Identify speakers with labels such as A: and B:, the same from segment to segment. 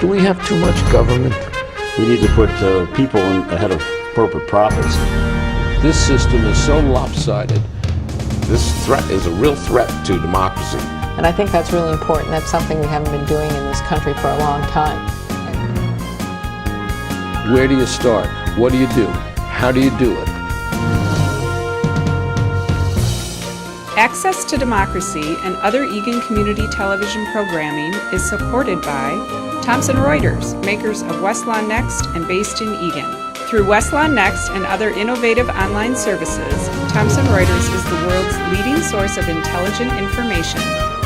A: Do we have too much government?
B: We need to put people ahead of corporate profits.
A: This system is so lopsided. This threat is a real threat to democracy.
C: And I think that's really important. That's something we haven't been doing in this country for a long time.
A: Where do you start? What do you do? How do you do it?
D: Access to Democracy and other Eagan community television programming is supported by Thomson Reuters, makers of Westlaw Next and based in Eagan. Through Westlaw Next and other innovative online services, Thomson Reuters is the world's leading source of intelligent information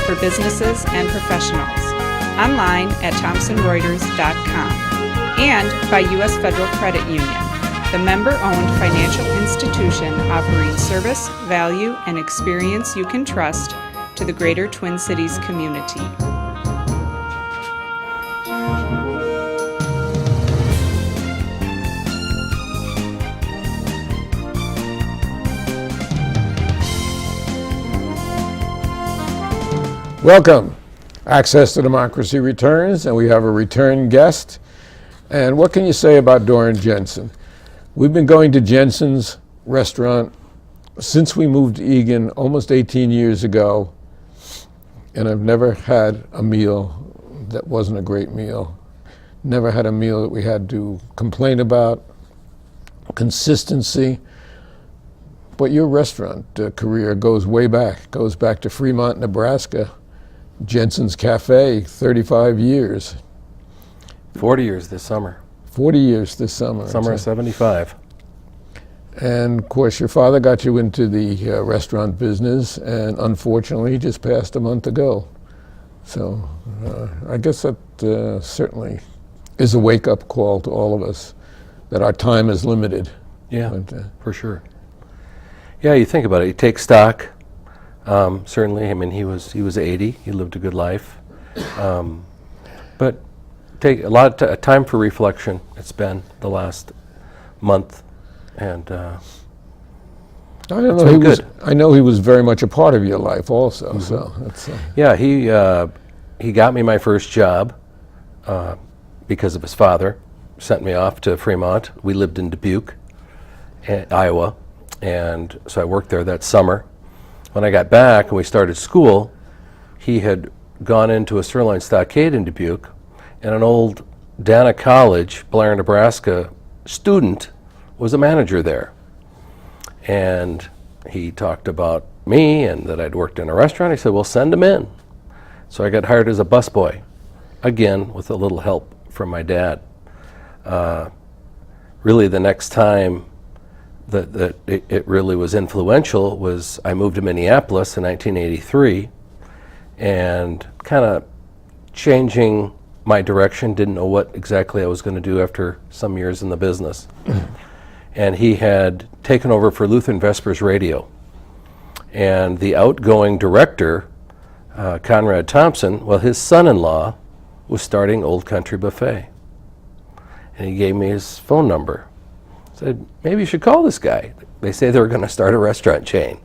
D: for businesses and professionals. Online at thomsonreuters.com. And by U.S. Federal Credit Union, the member-owned financial institution offering service, value, and experience you can trust to the greater Twin Cities community.
A: Welcome. Access to Democracy returns, and we have a return guest. And what can you say about Doron Jensen? We've been going to Jensen's restaurant since we moved to Eagan almost 18 years ago, and I've never had a meal that wasn't a great meal. Never had a meal that we had to complain about. Consistency. But your restaurant career goes way back, goes back to Fremont, Nebraska. Jensen's Cafe, 35 years.
E: 40 years this summer.
A: 40 years this summer.
E: Summer of 75.
A: And of course, your father got you into the restaurant business, and unfortunately, he just passed a month ago. So I guess that certainly is a wake-up call to all of us, that our time is limited.
E: Yeah, but, for sure. Yeah, you think about it. You take stock. Certainly, I mean, he was 80. He lived a good life. But take a lot of time for reflection. It's been the last month, and
A: I don't know. I know he was very much a part of your life, also. Mm-hmm. So that's
E: yeah. He got me my first job because of his father. Sent me off to Fremont. We lived in Dubuque, Iowa, and so I worked there that summer. When I got back and we started school, he had gone into a sirloin stockade in Dubuque, and an old Dana College, Blair, Nebraska student was a manager there. And he talked about me and that I'd worked in a restaurant. He said, well, send him in. So I got hired as a busboy, again, with a little help from my dad. Really, the next time that it really was influential was I moved to Minneapolis in 1983, and kind of changing my direction, didn't know what exactly I was going to do after some years in the business. And he had taken over for Lutheran Vespers Radio. And the outgoing director, Conrad Thompson, well, his son-in-law was starting Old Country Buffet. And he gave me his phone number. Said, maybe you should call this guy. They say they were going to start a restaurant chain.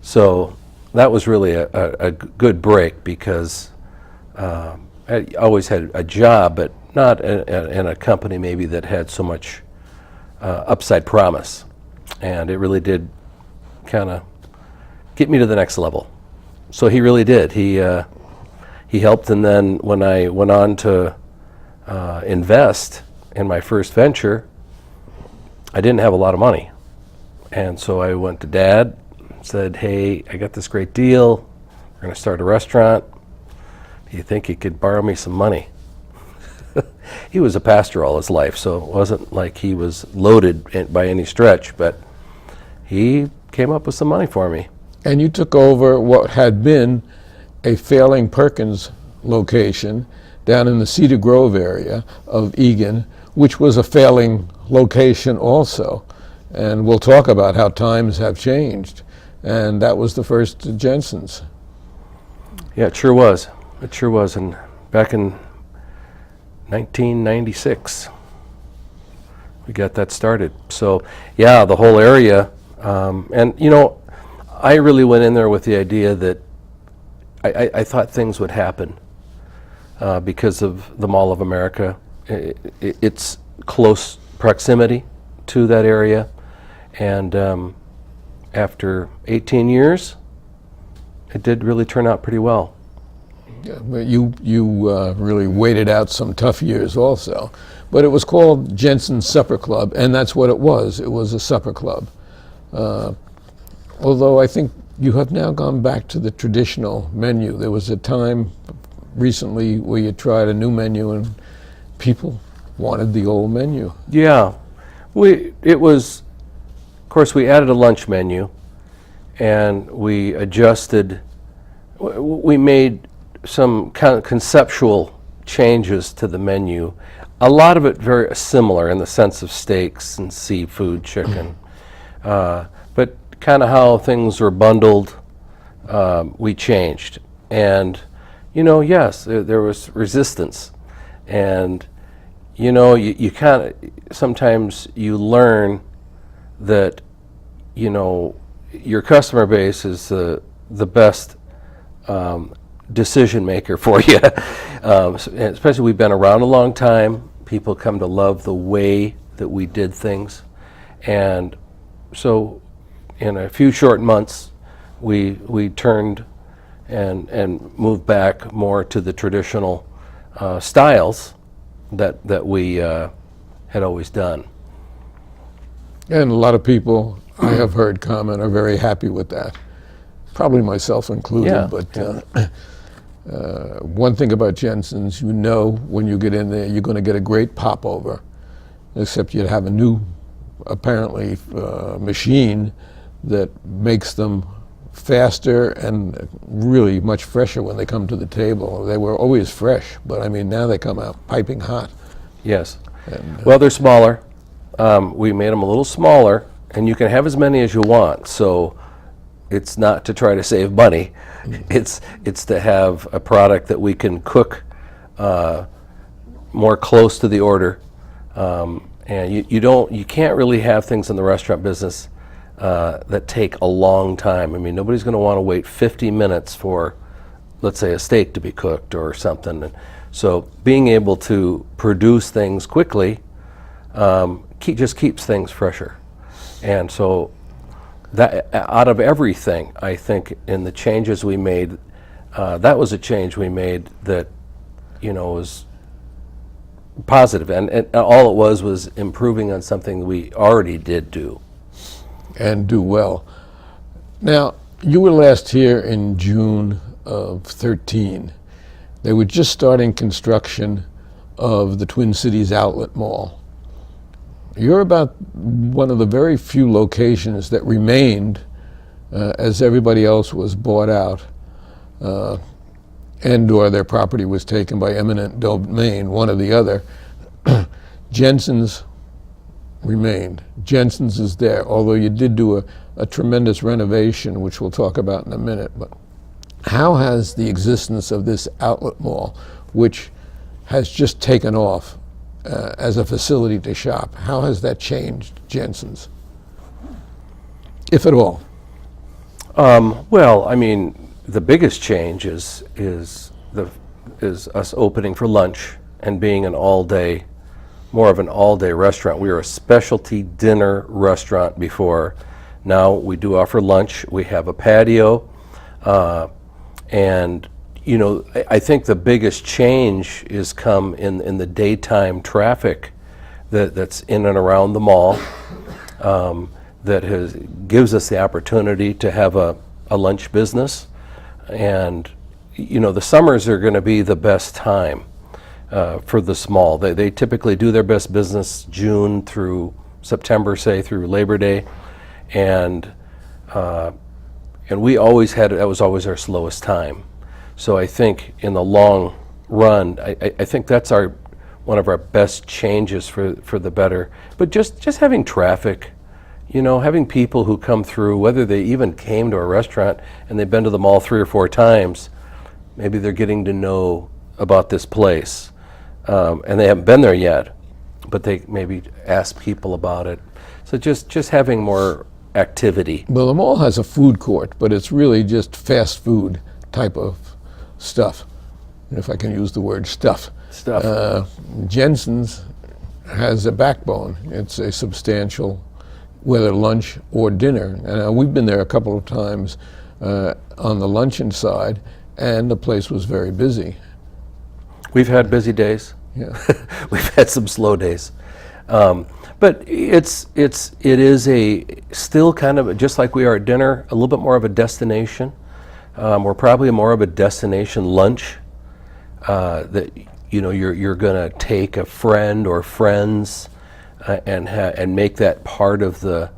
E: So that was really a good break, because I always had a job, but not in a company maybe that had so much upside promise. And it really did kind of get me to the next level. So he really did. He helped, and then when I went on to invest in my first venture, I didn't have a lot of money. And so I went to Dad, said, hey, I got this great deal. We're going to start a restaurant. Do you think you could borrow me some money? He was a pastor all his life, so it wasn't like he was loaded by any stretch, but he came up with some money for me.
A: And you took over what had been a failing Perkins location down in the Cedar Grove area of Eagan, which was a failing location also. And we'll talk about how times have changed. And that was the first Jensen's.
E: Yeah, it sure was. It sure was. And back in 1996, we got that started. So, yeah, the whole area. And, you know, I really went in there with the idea that I thought things would happen. because of the Mall of America. It's close proximity to that area, and after 18 years, it did really turn out pretty well.
A: Yeah, but you really waited out some tough years also. But it was called Jensen's Supper Club, and that's what it was. It was a supper club. Although I think you have now gone back to the traditional menu. There was a time recently where you tried a new menu and people wanted the old menu.
E: Yeah, it was, of course, we added a lunch menu, and we adjusted, we made some kind of conceptual changes to the menu. A lot of it very similar in the sense of steaks and seafood, chicken, but kind of how things were bundled, we changed. And, yes, there was resistance. And, you kind of, sometimes you learn that, your customer base is the best decision maker for you. Especially we've been around a long time. People come to love the way that we did things. And so in a few short months, we turned and moved back more to the traditional styles that we had always done.
A: And a lot of people I have heard comment are very happy with that. Probably myself included,
E: Yeah,
A: but one thing about Jensen's, when you get in there, you're going to get a great popover, except you'd have a new, apparently, machine that makes them faster and really much fresher when they come to the table. They were always fresh, but I mean, now they come out piping hot.
E: Yes.
A: And,
E: Well, they're smaller. We made them a little smaller, and you can have as many as you want. So it's not to try to save money. It's to have a product that we can cook more close to the order. And you can't really have things in the restaurant business that take a long time. I mean, nobody's going to want to wait 50 minutes for, let's say, a steak to be cooked or something. And so being able to produce things quickly just keeps things fresher. And so that out of everything, I think in the changes we made, that was a change we made that, was positive. And all it was improving on something we already did do.
A: and do well. Now, you were last here in June of 13. They were just starting construction of the Twin Cities Outlet Mall. You're about one of the very few locations that remained as everybody else was bought out and/or their property was taken by eminent domain, one or the other. Jensen's remained. Jensen's is there, although you did do a tremendous renovation, which we'll talk about in a minute. But how has the existence of this outlet mall, which has just taken off as a facility to shop, how has that changed Jensen's, if at all?
E: Well, I mean, the biggest change is us opening for lunch and being more of an all-day restaurant. We were a specialty dinner restaurant before. Now we do offer lunch. We have a patio, and I think the biggest change is come in the daytime traffic that's in and around the mall. That gives us the opportunity to have a lunch business, and the summers are going to be the best time for this mall. They typically do their best business June through September, say through Labor Day, and we always that was always our slowest time. So I think in the long run, I think that's one of our best changes for the better. But just having traffic. Having people who come through, whether they even came to a restaurant and they've been to the mall 3 or 4 times, maybe they're getting to know about this place, and they haven't been there yet, but they maybe ask people about it. So just having more activity.
A: Well, the mall has a food court, but it's really just fast food type of stuff. if I can use the word stuff.
E: Stuff.
A: Jensen's has a backbone. It's a substantial, whether lunch or dinner. And we've been there a couple of times on the luncheon side, and the place was very busy.
E: We've had busy days.
A: Yeah.
E: We've had some slow days. But it is still kind of, just like we are at dinner, a little bit more of a destination. We're probably more of a destination lunch that you're going to take a friend or friends and make that part of the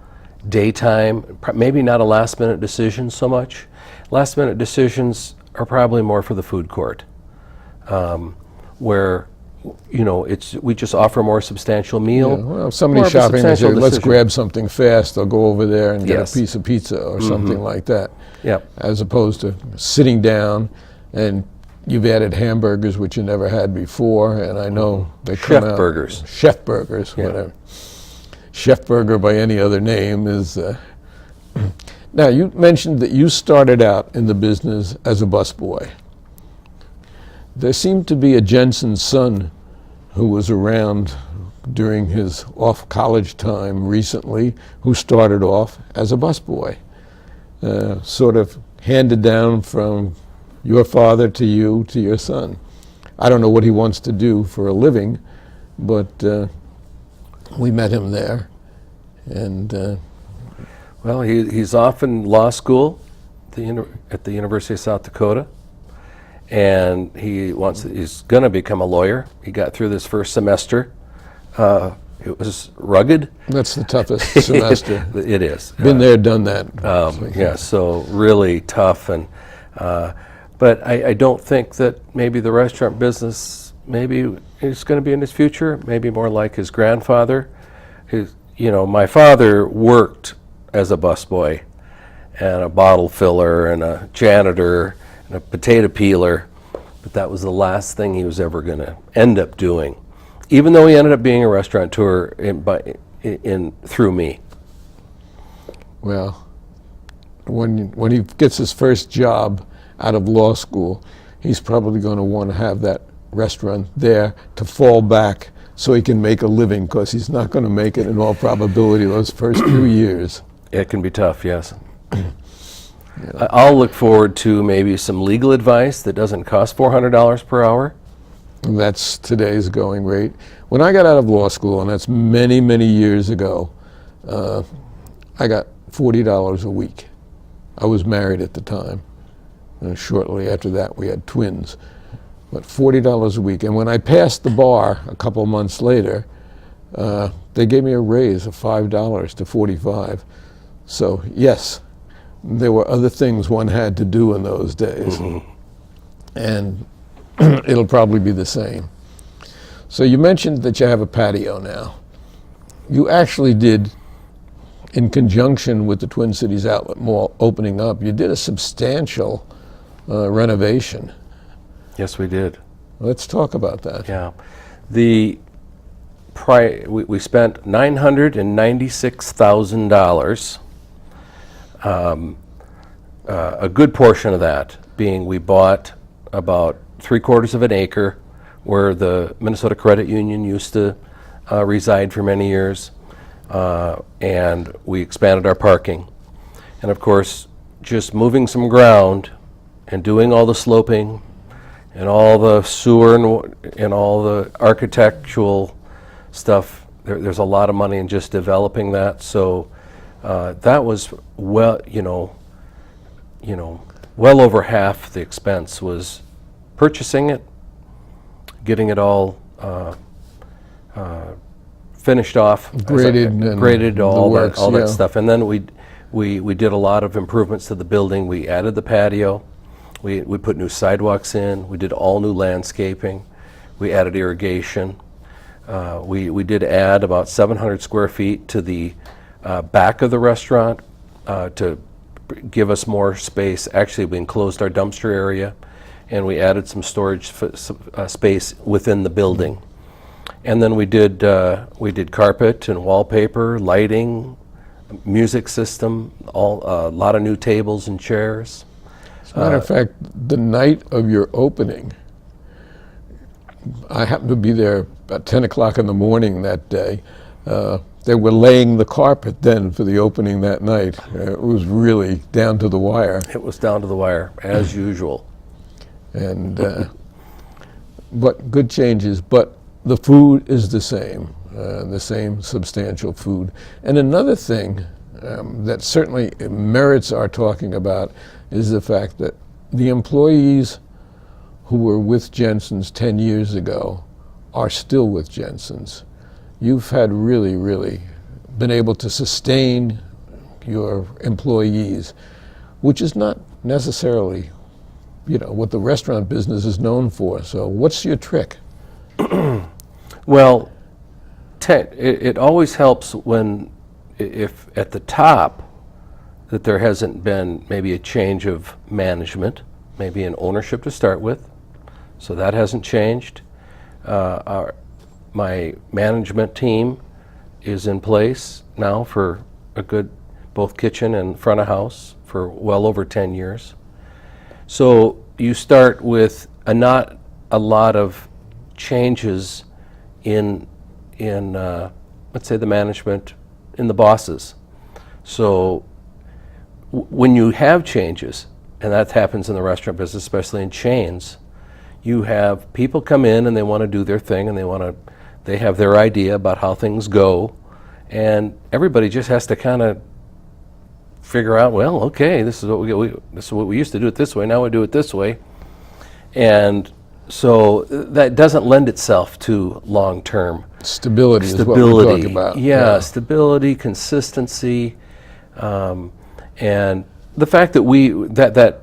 E: daytime. Maybe not a last minute decision so much. Last minute decisions are probably more for the food court, where we just offer more substantial meal.
A: Yeah, well, if somebody's shopping, they say, let's grab something fast. They'll go over there and get a piece of pizza or something like that.
E: Yep.
A: As opposed to sitting down and you've added hamburgers, which you never had before, and I know they come out. Chef burgers,
E: Yeah.
A: whatever. Chef burger by any other name is... Now, you mentioned that you started out in the business as a busboy. There seemed to be a Jensen son who was around during his off-college time recently who started off as a busboy, sort of handed down from your father to you to your son. I don't know what he wants to do for a living, but we met him there. And
E: Well, he's off in law school at the University of South Dakota, and he's going to become a lawyer. He got through this first semester. It was rugged.
A: that's the toughest semester.
E: It is.
A: Been there, done that.
E: Yeah, so really tough. And but I don't think that maybe the restaurant business maybe is going to be in his future. Maybe more like his grandfather. My father worked as a busboy and a bottle filler and a janitor and a potato peeler, but that was the last thing he was ever going to end up doing, even though he ended up being a restaurateur through me.
A: Well, when he gets his first job out of law school, he's probably going to want to have that restaurant there to fall back so he can make a living, because he's not going to make it in all probability those first few years.
E: It can be tough, yes. I'll look forward to maybe some legal advice that doesn't cost $400 per hour.
A: That's today's going rate. When I got out of law school, and that's many, many years ago, I got $40 a week. I was married at the time. And shortly after that, we had twins. But $40 a week. And when I passed the bar a couple months later, they gave me a raise of $5 to $45. So yes, there were other things one had to do in those days. And it'll probably be the same. So you mentioned that you have a patio now. You actually did, in conjunction with the Twin Cities Outlet Mall opening up, you did a substantial renovation.
E: Yes, we did.
A: Let's talk about that.
E: Yeah. We spent $996,000. A good portion of that being we bought about 3/4 of an acre where the Minnesota Credit Union used to reside for many years, and we expanded our parking. And of course, just moving some ground and doing all the sloping and all the sewer and all the architectural stuff, there's a lot of money in just developing that. So that was well over half the expense was purchasing it, getting it all finished off, graded, all that stuff, and then we did a lot of improvements to the building. We added the patio. We put new sidewalks in. We did all new landscaping. We added irrigation. We did add about 700 square feet to the back of the restaurant to give us more space. Actually, we enclosed our dumpster area, and we added some storage space within the building. And then we did carpet and wallpaper, lighting, music system, a lot of new tables and chairs.
A: As a matter of fact, the night of your opening, I happened to be there at 10 o'clock in the morning that day. They were laying the carpet then for the opening that night. It was really down to the wire.
E: It was down to the wire, as usual.
A: And but good changes. But the food is the same substantial food. And another thing that certainly merits our talking about is the fact that the employees who were with Jensen's 10 years ago are still with Jensen's. You've had really been able to sustain your employees, which is not necessarily, what the restaurant business is known for. So what's your trick?
E: Well, it always helps if at the top that there hasn't been maybe a change of management, maybe an ownership to start with. So that hasn't changed. My management team is in place now for a good, both kitchen and front of house, for well over 10 years. So you start with not a lot of changes in let's say the management, in the bosses. So when you have changes, and that happens in the restaurant business, especially in chains, you have people come in and they want to do their thing, and they have their idea about how things go, and everybody just has to kind of figure out, well, okay, this is what we used to do it this way, now we do it this way. And so that doesn't lend itself to long-term
A: Stability is what we're talking about.
E: Yeah, stability, consistency, and the fact that that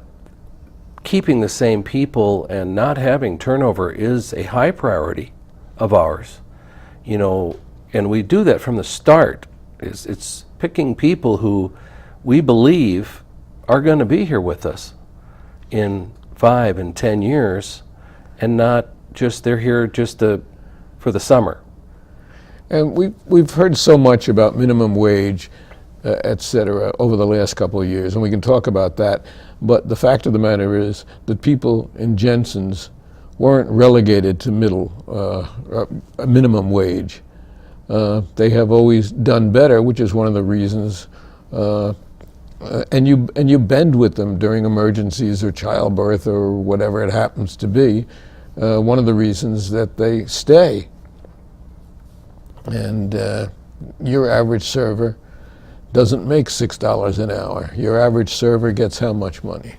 E: keeping the same people and not having turnover is a high priority of ours. And we do that from the start. It's picking people who we believe are going to be here with us in 5 and 10 years, and not just they're here just for the summer.
A: And we've heard so much about minimum wage, et cetera, over the last couple of years, and we can talk about that. But the fact of the matter is that people in Jensen's weren't relegated to minimum wage. They have always done better, which is one of the reasons. And you bend with them during emergencies or childbirth or whatever it happens to be. One of the reasons that they stay. And your average server doesn't make $6 an hour. Your average server gets how much money?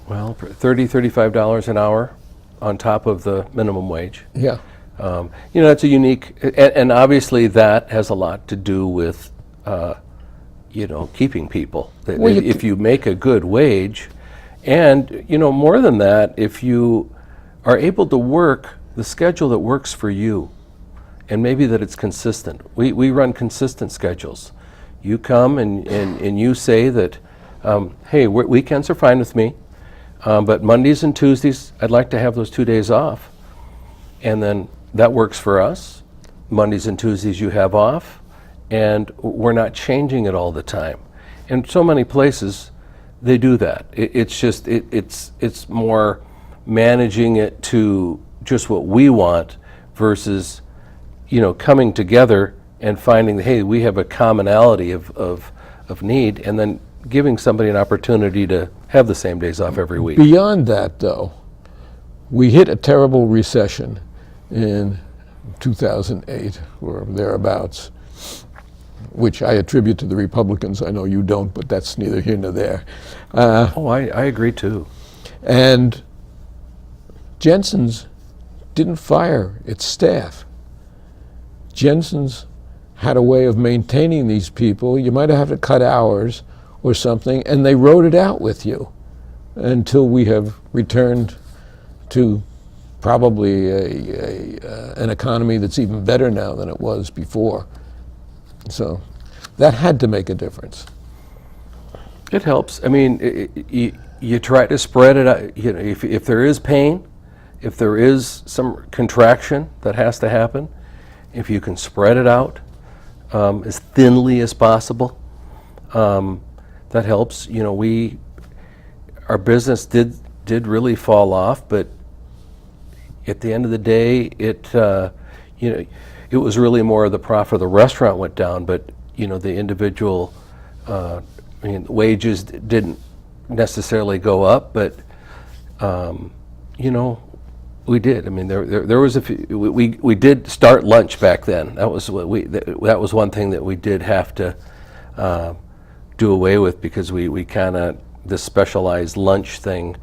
E: Well, $30, $35 an hour on top of the minimum wage.
A: Yeah.
E: It's a unique, and obviously that has a lot to do with, keeping people. If you make a good wage, and, more than that, if you are able to work the schedule that works for you, and maybe that it's consistent. We run consistent schedules. You come and you say that, hey, weekends are fine with me, but Mondays and Tuesdays, I'd like to have those 2 days off. And then that works for us. Mondays and Tuesdays you have off, and we're not changing it all the time. And so many places, they do that. It's more managing it to just what we want versus coming together and finding, hey, we have a commonality of need, and then giving somebody an opportunity to have the same days off every week.
A: Beyond that, though, we hit a terrible recession in 2008 or thereabouts, which I attribute to the Republicans. I know you don't, but that's neither here nor there.
E: I agree too.
A: And Jensen's didn't fire its staff. Jensen's had a way of maintaining these people. You might have to cut hours or something, and they wrote it out with you until we have returned to probably an economy that's even better now than it was before. So that had to make a difference.
E: It helps. I mean, you try to spread it out. If there is pain, if there is some contraction that has to happen, if you can spread it out as thinly as possible, that helps. Our business did really fall off, but at the end of the day, it it was really more the profit of the restaurant went down, but the individual wages didn't necessarily go up, but we did. I mean, there was a few, we did start lunch back then. That was that was one thing that we did have to do away with, because we kind of, this specialized lunch thing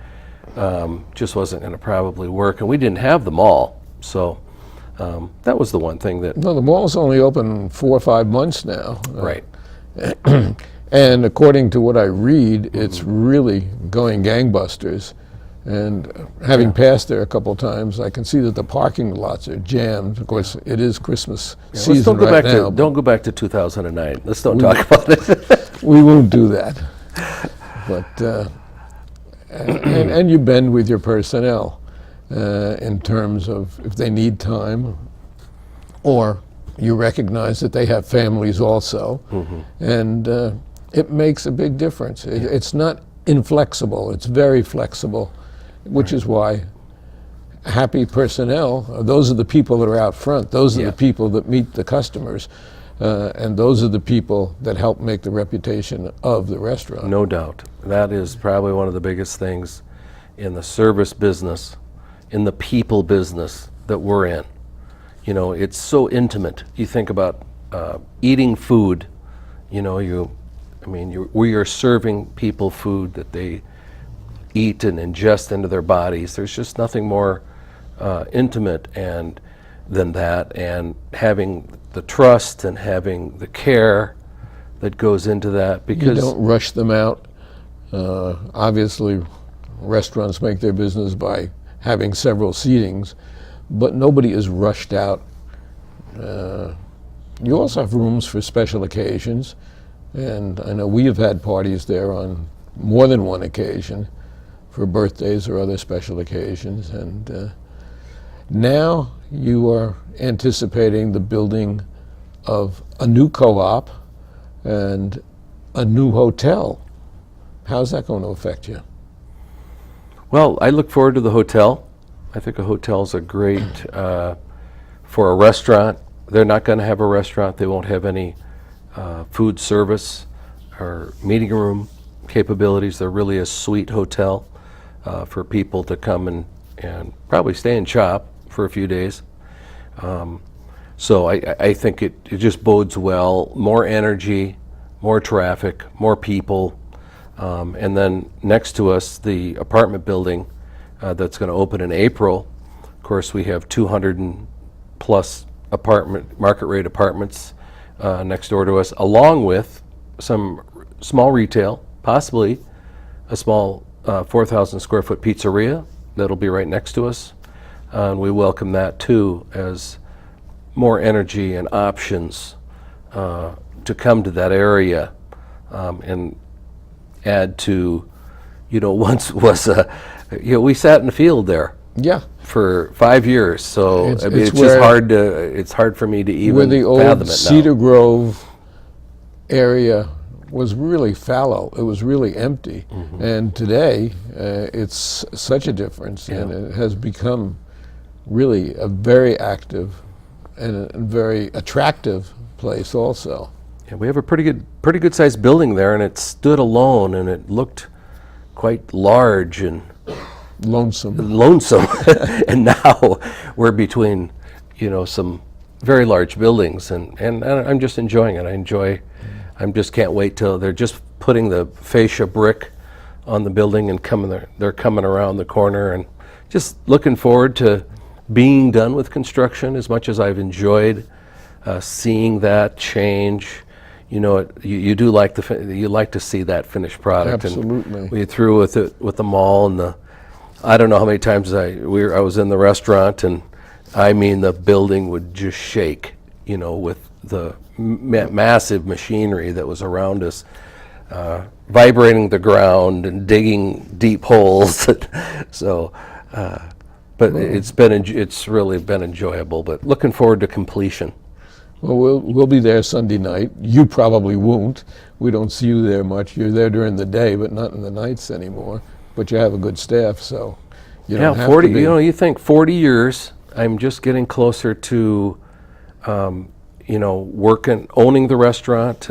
E: just wasn't going to probably work, and we didn't have the mall, so that was the one thing that.
A: No, the mall's only open 4 or 5 months now.
E: Right.
A: And according to what I read, it's really going gangbusters. And having passed there a couple times, I can see that the parking lots are jammed. Of course, it is Christmas season right now.
E: Don't go back to 2009. Let's don't talk about it.
A: We won't do that. But and you bend with your personnel in terms of if they need time, or you recognize that they have families also, and it makes a big difference. It's not inflexible, it's very flexible, which is why happy personnel, those are the people that are out front, those are the people that meet the customers, and those are the people that help make the reputation of the restaurant.
E: No doubt. That is probably one of the biggest things in the service business, in the people business that we're in. It's so intimate. You think about eating food, we are serving people food that they eat and ingest into their bodies. There's just nothing more intimate than that, and having the trust and having the care that goes into that, because
A: you don't rush them out. Obviously, restaurants make their business by having several seatings, but nobody is rushed out. You also have rooms for special occasions, and I know we have had parties there on more than one occasion for birthdays or other special occasions, and now you are anticipating the building of a new co-op and a new hotel. How's that going to affect you?
E: Well, I look forward to the hotel. I think a hotel's a great, for a restaurant. They're not going to have a restaurant. They won't have any food service or meeting room capabilities. They're really a suite hotel for people to come and probably stay and shop for a few days. So I think it just bodes well. More energy, more traffic, more people. And then next to us, the apartment building that's going to open in April. Of course, we have 200 and plus market rate apartments next door to us, along with some small retail, possibly a small 4,000 square foot pizzeria that'll be right next to us. And we welcome that too, as more energy and options to come to that area and add to, once was we sat in the field there.
A: Yeah.
E: For 5 years, so
A: It's
E: just hard to. It's hard for me to even
A: where the
E: fathom
A: old
E: it now.
A: Cedar Grove area was really fallow. It was really empty, and today it's such a difference, and it has become really a very active and a very attractive place also.
E: Yeah, we have a pretty good sized building there, and it stood alone, and it looked quite large and
A: Lonesome.
E: And now we're between some very large buildings, and I'm just enjoying it. I just can't wait till they're just putting the fascia brick on the building and they're coming around the corner, and just looking forward to being done with construction. As much as I've enjoyed seeing that change, you do like you like to see that finished product.
A: Absolutely.
E: And we through with the mall, and I don't know how many times I was in the restaurant, and the building would just shake, with the massive machinery that was around us, vibrating the ground and digging deep holes. So, but it's really been enjoyable. But looking forward to completion.
A: Well, we'll be there Sunday night. You probably won't. We don't see you there much. You're there during the day, but not in the nights anymore. But you have a good staff, so You
E: Yeah,
A: don't have
E: 40.
A: to be.
E: You know, you think 40 years. I'm just getting closer to, you know, working, owning the restaurant,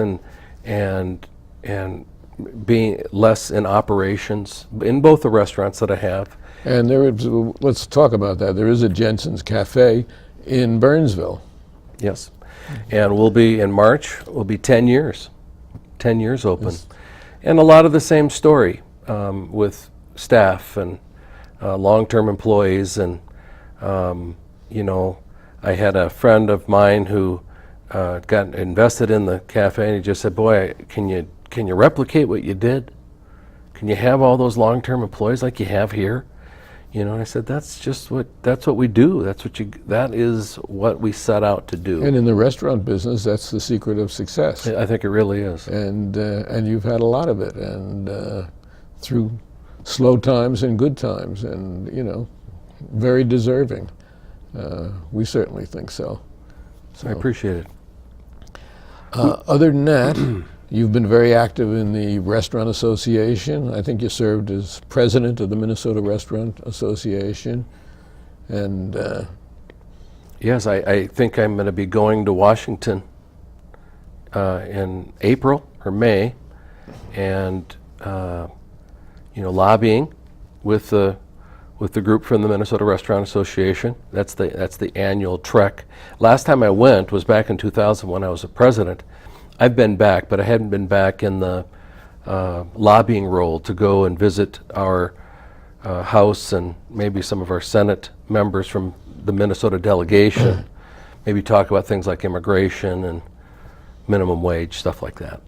E: and being less in operations in both the restaurants that I have.
A: And there is, let's talk about that. There is a Jensen's Cafe in Burnsville.
E: Yes, and we'll be in March. We'll be 10 years, 10 years open, and a lot of the same story with staff and long-term employees. And you know, I had a friend of mine who got invested in the cafe, and he just said, "Boy, can you replicate what you did? Can you have all those long-term employees like you have here?" You know, and I said, that's what we do. That is what we set out to do.
A: And in the restaurant business, that's the secret of success.
E: I think it really is.
A: And you've had a lot of it, and through slow times and good times, and you know, very deserving. We certainly think so.
E: I appreciate it.
A: Other than that, you've been very active in the Restaurant Association. I think you served as president of the Minnesota Restaurant Association. And
E: Yes, I think I'm going to be going to Washington in April or May, and you know, lobbying with the group from the Minnesota Restaurant Association. That's the annual trek. Last time I went was back in 2000 when I was a president. I've been back, but I hadn't been back in the lobbying role to go and visit our House and maybe some of our Senate members from the Minnesota delegation, maybe talk about things like immigration and minimum wage, stuff like that.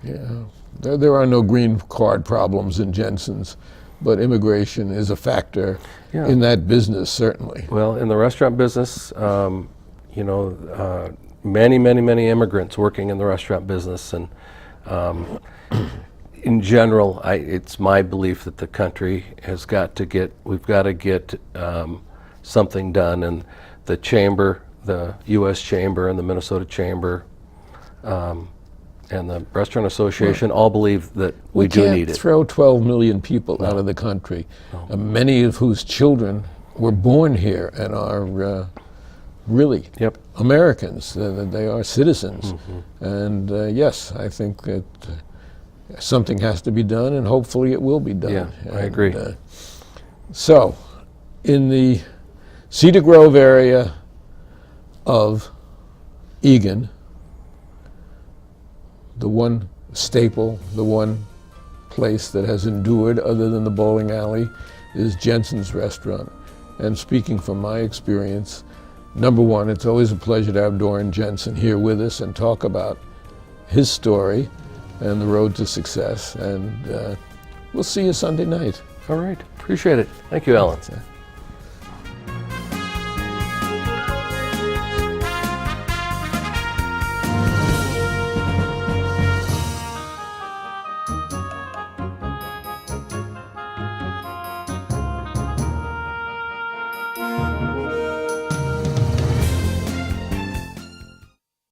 A: yeah, there are no green card problems in Jensen's, but immigration is a factor in that business, certainly.
E: Well, in the restaurant business, you know, many immigrants working in the restaurant business, and in general, it's my belief that the country has we've got to get something done, and the chamber, the U.S. Chamber and the Minnesota Chamber, and the Restaurant Association all believe that we do need
A: We
E: it.
A: can't throw 12 million people out of the country, many of whose children were born here and are really Americans. They are citizens. And yes, I think that something has to be done, and hopefully it will be done.
E: Yeah, I agree.
A: So, in the Cedar Grove area of Eagan, the one staple, the one place that has endured other than the bowling alley is Jensen's Restaurant. And speaking from my experience, number one, it's always a pleasure to have Doron Jensen here with us and talk about his story and the road to success. And we'll see you Sunday night.
E: All right, appreciate it. Thank you, Alan.